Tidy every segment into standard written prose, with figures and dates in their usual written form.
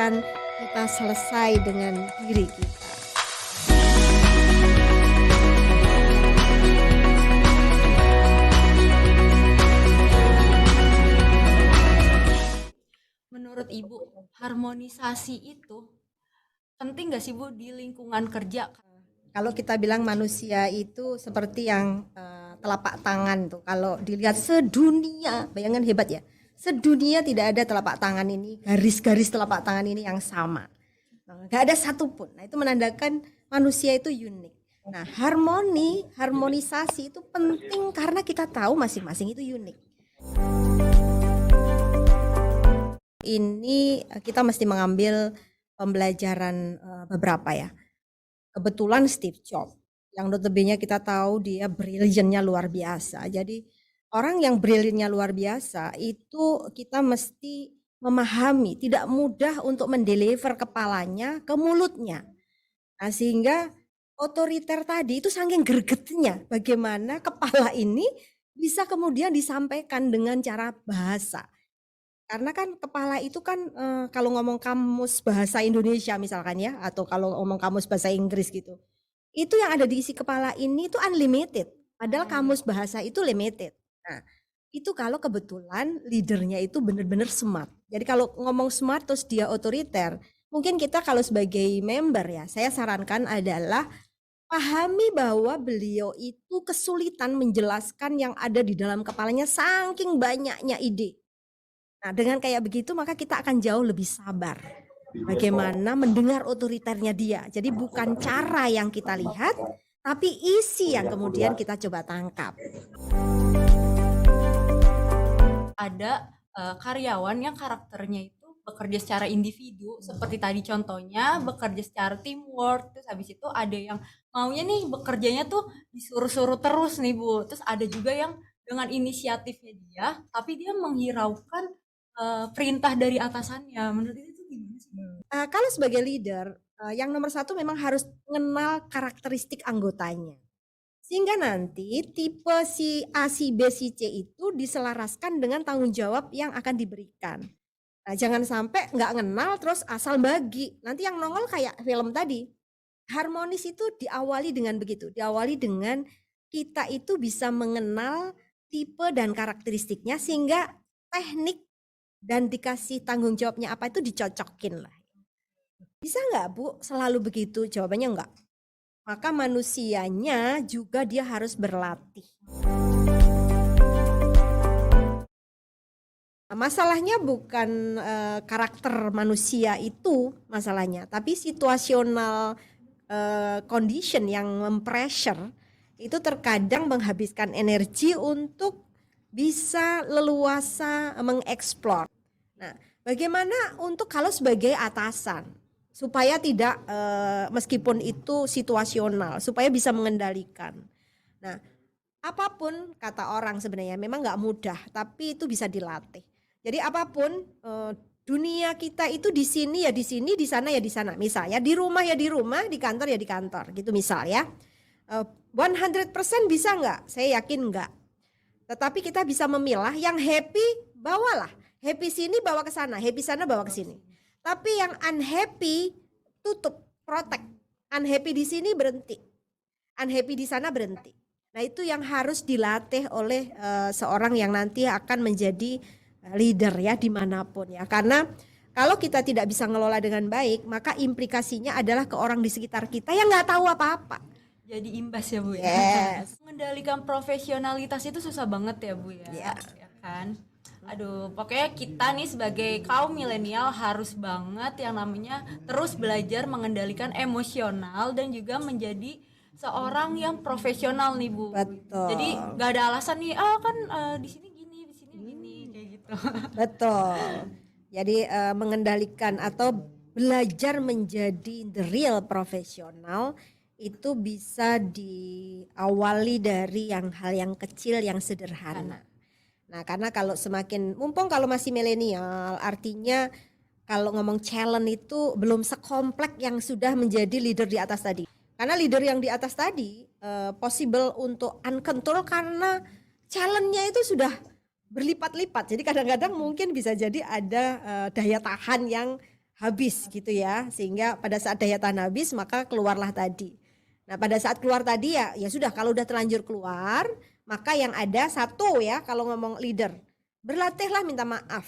pastikan kita selesai dengan diri kita. Menurut Ibu, harmonisasi itu penting nggak sih Bu di lingkungan kerja? Kalau kita bilang manusia itu seperti yang telapak tangan tuh, kalau dilihat sedunia, bayangan hebat ya, sedunia tidak ada telapak tangan ini, garis-garis telapak tangan ini yang sama, nggak ada satupun. Nah itu menandakan manusia itu unik. Nah harmonisasi itu penting karena kita tahu masing-masing itu unik. Ini kita mesti mengambil pembelajaran beberapa ya. Kebetulan Steve Jobs, yang notabene kita tahu dia brilliantnya luar biasa. Jadi orang yang brilliantnya luar biasa itu kita mesti memahami, tidak mudah untuk mendeliver kepalanya ke mulutnya. Nah, sehingga otoriter tadi itu saking gregetnya bagaimana kepala ini bisa kemudian disampaikan dengan cara bahasa. Karena kan kepala itu kan kalau ngomong kamus bahasa Indonesia misalkan ya, atau kalau ngomong kamus bahasa Inggris gitu, itu yang ada di isi kepala ini itu unlimited, padahal kamus bahasa itu limited. Nah itu kalau kebetulan leadernya itu benar-benar smart. Jadi kalau ngomong smart terus dia otoriter, mungkin kita kalau sebagai member ya, saya sarankan adalah pahami bahwa beliau itu kesulitan menjelaskan yang ada di dalam kepalanya saking banyaknya ide. Nah, dengan kayak begitu maka kita akan jauh lebih sabar. Bagaimana mendengar otoriternya dia. Jadi bukan cara yang kita lihat, tapi isi yang kemudian kita coba tangkap. Ada karyawan yang karakternya itu bekerja secara individu, seperti tadi contohnya bekerja secara teamwork, terus habis itu ada yang maunya nih bekerjanya tuh disuruh-suruh terus nih Bu, terus ada juga yang dengan inisiatifnya dia, tapi dia menghiraukan perintah dari atasannya. Menurut itu gimana sih? Kalau sebagai leader, yang nomor satu memang harus mengenal karakteristik anggotanya. Sehingga nanti tipe si A, si B, si C itu diselaraskan dengan tanggung jawab yang akan diberikan. Nah, jangan sampai nggak kenal terus asal bagi. Nanti yang nongol kayak film tadi. Harmonis itu diawali dengan begitu. Diawali dengan kita itu bisa mengenal tipe dan karakteristiknya sehingga teknik dan dikasih tanggung jawabnya apa itu dicocokin lah. Bisa nggak Bu selalu begitu? Jawabannya enggak. Maka manusianya juga dia harus berlatih. Masalahnya bukan karakter manusia itu masalahnya, tapi situasional condition yang mempressure itu terkadang menghabiskan energi untuk bisa leluasa mengeksplor. Nah, bagaimana untuk kalau sebagai atasan supaya tidak meskipun itu situasional, supaya bisa mengendalikan. Nah, apapun kata orang sebenarnya memang nggak mudah, tapi itu bisa dilatih. Jadi apapun dunia kita itu di sini ya di sini, di sana ya di sana. Misalnya di rumah ya di rumah, di kantor ya di kantor, gitu misal ya. 100% bisa nggak? Saya yakin nggak. Tetapi kita bisa memilah yang happy, bawalah. Happy sini bawa ke sana, happy sana bawa ke sini. Tapi yang unhappy tutup, protect. Unhappy di sini berhenti. Unhappy di sana berhenti. Nah, itu yang harus dilatih oleh seorang yang nanti akan menjadi leader ya dimanapun ya. Karena kalau kita tidak bisa ngelola dengan baik, maka implikasinya adalah ke orang di sekitar kita yang nggak tahu apa-apa. Jadi imbas ya Bu ya. Yes. Mengendalikan profesionalitas itu susah banget ya Bu ya. Ya. Ya kan? Aduh, pokoknya kita nih sebagai kaum milenial harus banget yang namanya terus belajar mengendalikan emosional dan juga menjadi seorang yang profesional nih Bu. Betul. Jadi nggak ada alasan nih, kan di sini gini, di sini gini, kayak gitu. Betul. Jadi mengendalikan atau belajar menjadi the real profesional itu bisa diawali dari hal yang kecil yang sederhana. Nah, karena kalau semakin mumpung kalau masih milenial, artinya kalau ngomong challenge itu belum sekompleks yang sudah menjadi leader di atas tadi. Karena leader yang di atas tadi possible untuk uncontrol karena challenge-nya itu sudah berlipat-lipat. Jadi kadang-kadang mungkin bisa jadi ada daya tahan yang habis gitu ya, sehingga pada saat daya tahan habis maka keluarlah tadi. Nah pada saat keluar tadi ya sudah, kalau udah terlanjur keluar maka yang ada satu ya, kalau ngomong leader, berlatihlah minta maaf.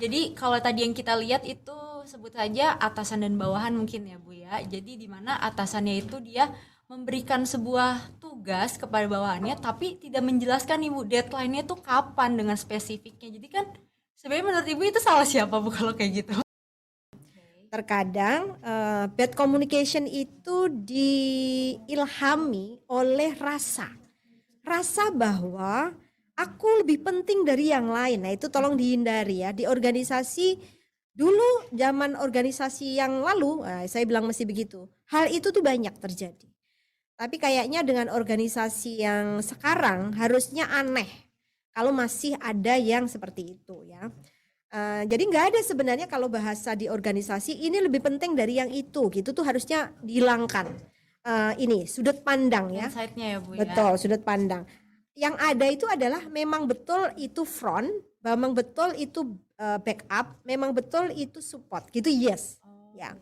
Jadi kalau tadi yang kita lihat itu sebut saja atasan dan bawahan mungkin ya Bu ya. Jadi di mana atasannya itu dia memberikan sebuah tugas kepada bawahannya tapi tidak menjelaskan Ibu deadline-nya tuh kapan dengan spesifiknya. Jadi kan sebenarnya menurut Ibu itu salah siapa Bu kalau kayak gitu? Terkadang bad communication itu diilhami oleh rasa bahwa aku lebih penting dari yang lain. Nah itu tolong dihindari ya. Di organisasi dulu, zaman organisasi yang lalu, saya bilang mesti begitu, hal itu tuh banyak terjadi. Tapi kayaknya dengan organisasi yang sekarang harusnya aneh kalau masih ada yang seperti itu ya. Jadi nggak ada sebenarnya, kalau bahasa di organisasi ini lebih penting dari yang itu gitu tuh harusnya dihilangkan. Ini sudut pandang ya. Insight-nya ya Bu ya. Betul, sudut pandang. Yang ada itu adalah memang betul itu front, memang betul itu backup, memang betul itu support gitu, yes. Ya.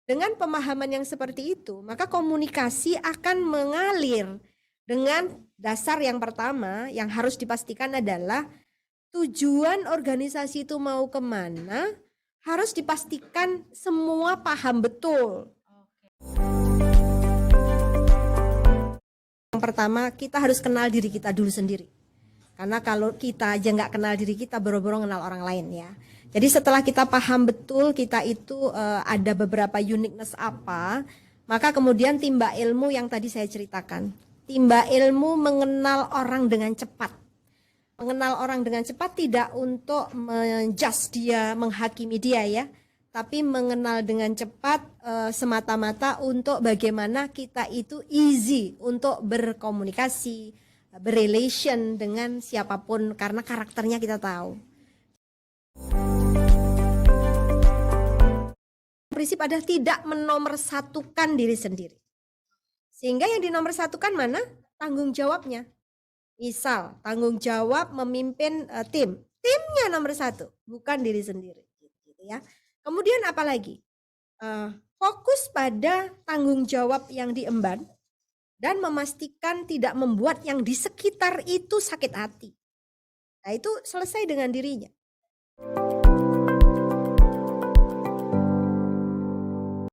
Dengan pemahaman yang seperti itu, maka komunikasi akan mengalir dengan dasar yang pertama yang harus dipastikan adalah tujuan organisasi itu mau kemana, harus dipastikan semua paham betul. Yang pertama, kita harus kenal diri kita dulu sendiri. Karena kalau kita aja nggak kenal diri kita, boro-boro kenal orang lain ya. Jadi setelah kita paham betul kita itu ada beberapa uniqueness apa, maka kemudian timba ilmu yang tadi saya ceritakan. Timba ilmu mengenal orang dengan cepat. Mengenal orang dengan cepat tidak untuk menjudge dia, menghakimi dia ya, tapi mengenal dengan cepat semata-mata untuk bagaimana kita itu easy untuk berkomunikasi, berrelation dengan siapapun karena karakternya kita tahu. Prinsip adalah tidak menomorsatukan diri sendiri. Sehingga yang dinomorsatukan mana? Tanggung jawabnya. Misal tanggung jawab memimpin tim, timnya nomor satu, bukan diri sendiri, gitu ya. Kemudian apalagi fokus pada tanggung jawab yang diemban dan memastikan tidak membuat yang di sekitar itu sakit hati. Nah itu selesai dengan dirinya.